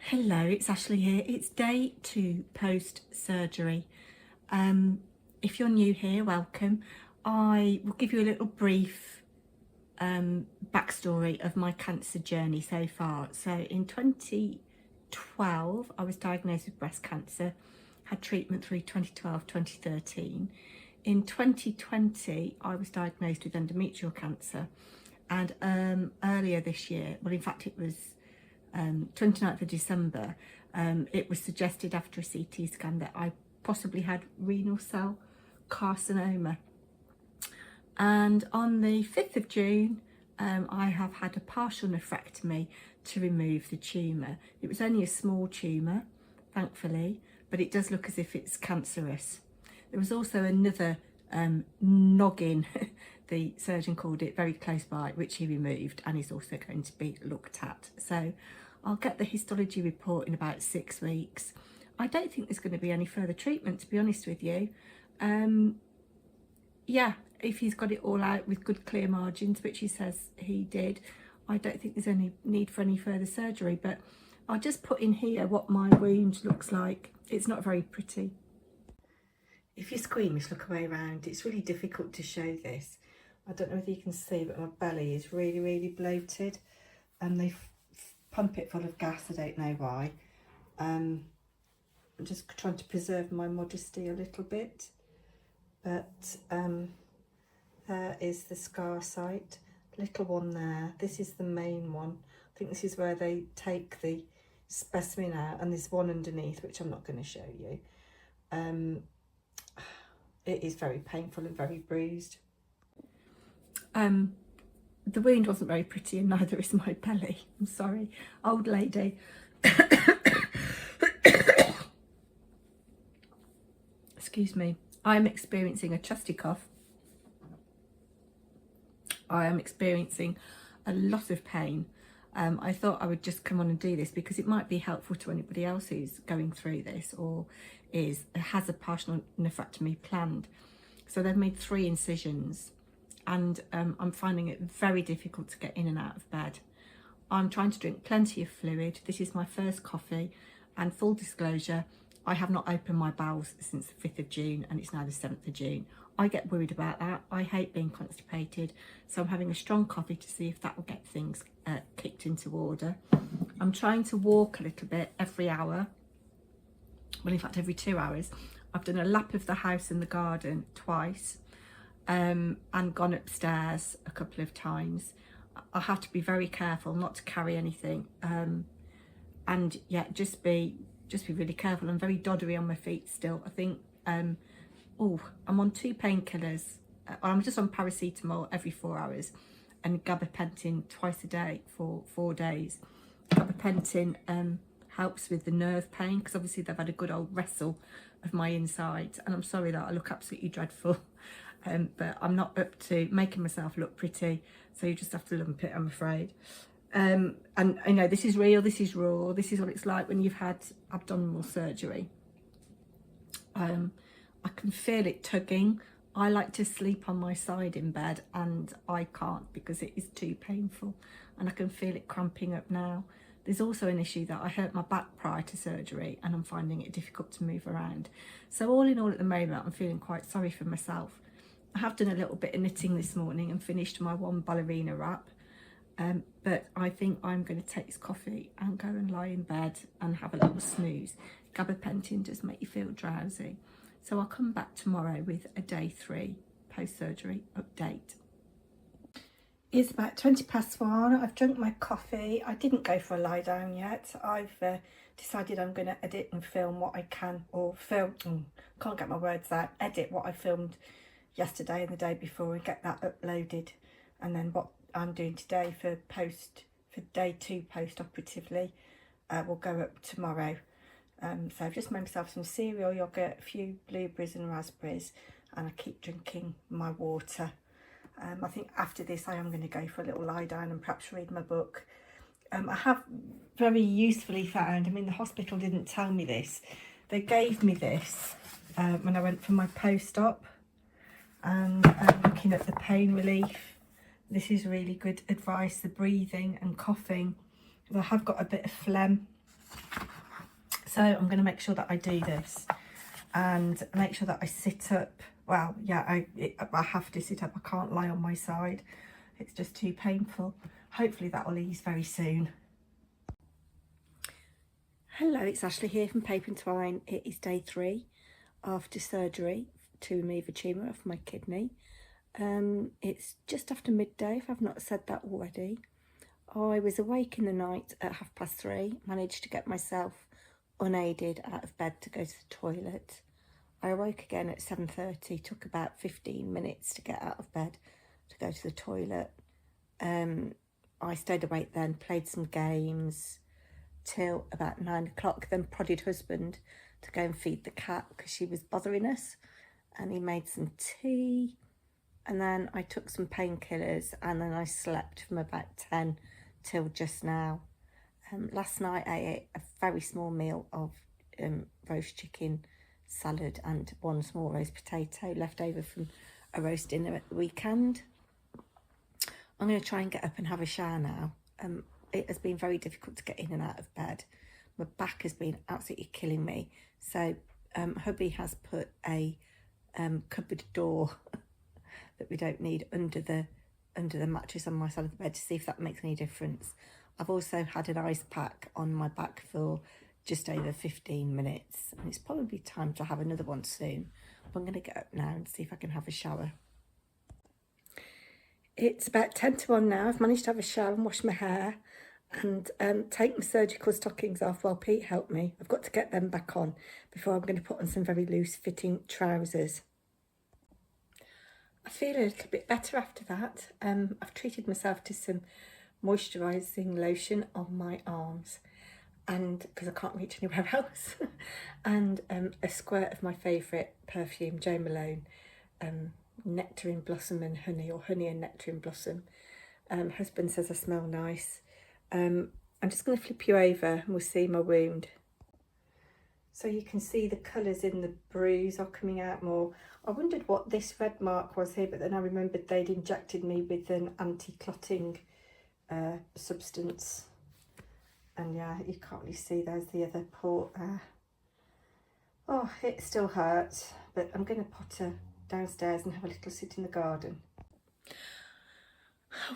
Hello, it's Ashley here. It's day 2 post-surgery. If you're new here, welcome. I will give you a little brief backstory of my cancer journey so far. So in 2012, I was diagnosed with breast cancer, had treatment through 2012, 2013. In 2020, I was diagnosed with endometrial cancer. And earlier this year, well, in fact, it was 29th of December, it was suggested after a CT scan that I possibly had renal cell carcinoma. And on the 5th of June, I have had a partial nephrectomy to remove the tumour. It was only a small tumour, thankfully, but it does look as if it's cancerous. There was also another noggin, the surgeon called it, very close by, which he removed and is also going to be looked at. So I'll get the histology report in about 6 weeks. I don't think there's going to be any further treatment, to be honest with you. Yeah, if he's got it all out with good clear margins, which he says he did, I don't think there's any need for any further surgery. But I'll just put in here what my wound looks like. It's not very pretty. If you're squeamish, look away around. It's really difficult to show this. I don't know whether you can see, but my belly is really, really bloated, and they pump it full of gas. I don't know why. I'm just trying to preserve my modesty a little bit. But there is the scar site, little one there. This is the main one. I think this is where they take the specimen out, and there's one underneath, which I'm not going to show you. It is very painful and very bruised. The wound wasn't very pretty, and neither is my belly. I'm sorry, old lady. Excuse me. I'm experiencing a chesty cough. I am experiencing a lot of pain. I thought I would just come on and do this because it might be helpful to anybody else who's going through this or has a partial nephrectomy planned. So they've made 3 incisions, and I'm finding it very difficult to get in and out of bed. I'm trying to drink plenty of fluid. This is my first coffee, and full disclosure, I have not opened my bowels since the 5th of June, and it's now the 7th of June. I get worried about that. I hate being constipated, so I'm having a strong coffee to see if that will get things kicked into order. I'm trying to walk a little bit every hour. Well, in fact, every 2 hours. I've done a lap of the house and the garden twice, and gone upstairs a couple of times. I have to be very careful not to carry anything, and yeah, just be really careful. I'm very doddery on my feet still. I think I'm on 2 painkillers. I'm just on paracetamol every 4 hours and gabapentin twice a day for 4 days. Gabapentin helps with the nerve pain because obviously they've had a good old wrestle of my insides, and I'm sorry that I look absolutely dreadful, but I'm not up to making myself look pretty, so you just have to lump it, I'm afraid. And I know this is real, this is raw, this is what it's like when you've had abdominal surgery. I can feel it tugging. I like to sleep on my side in bed, and I can't because it is too painful, and I can feel it cramping up now. There's also an issue that I hurt my back prior to surgery, and I'm finding it difficult to move around. So all in all, at the moment, I'm feeling quite sorry for myself. I have done a little bit of knitting this morning and finished my 1 ballerina wrap. But I think I'm going to take this coffee and go and lie in bed and have a little snooze. Gabapentin does make you feel drowsy. So I'll come back tomorrow with a day 3 post-surgery update. It's about 1:20. I've drunk my coffee. I didn't go for a lie down yet. I've decided I'm going to edit and film what I can, or can't get my words out, edit what I filmed yesterday and the day before and get that uploaded. And then what I'm doing today for day 2 post-operatively will go up tomorrow. So I've just made myself some cereal, yogurt, a few blueberries and raspberries, and I keep drinking my water. I think after this I am going to go for a little lie down and perhaps read my book. I have very usefully found, I mean, the hospital didn't tell me this, they gave me this when I went for my post-op, and looking at the pain relief, this is really good advice. The breathing and coughing, I have got a bit of phlegm, So I'm going to make sure that I do this and make sure that I sit up. Well, yeah, I have to sit up. I can't lie on my side. It's just too painful. Hopefully that will ease very soon. Hello, it's Ashley here from Paper&Twine. It is day 3 after surgery to remove a tumour off my kidney. It's just after midday, if I've not said that already. I was awake in the night at 3:30, managed to get myself unaided out of bed to go to the toilet. I awoke again at 7:30, took about 15 minutes to get out of bed to go to the toilet. I stayed awake then, played some games till about 9 o'clock, then prodded husband to go and feed the cat because she was bothering us, and he made some tea, and then I took some painkillers, and then I slept from about 10 till just now. Last night I ate a very small meal of roast chicken, salad and one small roast potato left over from a roast dinner at the weekend. I'm going to try and get up and have a shower now. It has been very difficult to get in and out of bed. My back has been absolutely killing me. So hubby has put a cupboard door that we don't need under the mattress on my side of the bed to see if that makes any difference. I've also had an ice pack on my back for just over 15 minutes, and it's probably time to have another one soon. But I'm going to get up now and see if I can have a shower. It's about 10 to 1 now. I've managed to have a shower and wash my hair and take my surgical stockings off while Pete helped me. I've got to get them back on before I'm going to put on some very loose fitting trousers. I feel a little bit better after that. I've treated myself to some moisturising lotion on my arms, and because I can't reach anywhere else, and a squirt of my favourite perfume, Jo Malone, Nectarine Blossom and Honey, or Honey and Nectarine Blossom. Husband says I smell nice. I'm just going to flip you over and we'll see my wound. So you can see the colours in the bruise are coming out more. I wondered what this red mark was here, but then I remembered they'd injected me with an anti-clotting substance. And yeah, you can't really see, there's the other port there. Oh, it still hurts, but I'm going to potter downstairs and have a little sit in the garden.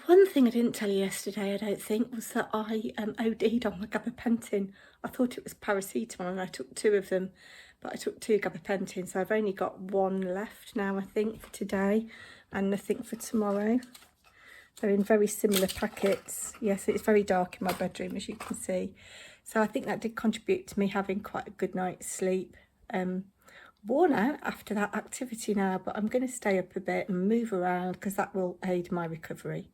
One thing I didn't tell you yesterday, I don't think, was that I OD'd on my gabapentin. I thought it was paracetamol and I took 2 of them, but I took 2 gabapentin, so I've only got 1 left now, I think, for today, and nothing for tomorrow. They're in very similar packets. Yes, it's very dark in my bedroom, as you can see. So I think that did contribute to me having quite a good night's sleep. Worn out after that activity now, but I'm going to stay up a bit and move around because that will aid my recovery.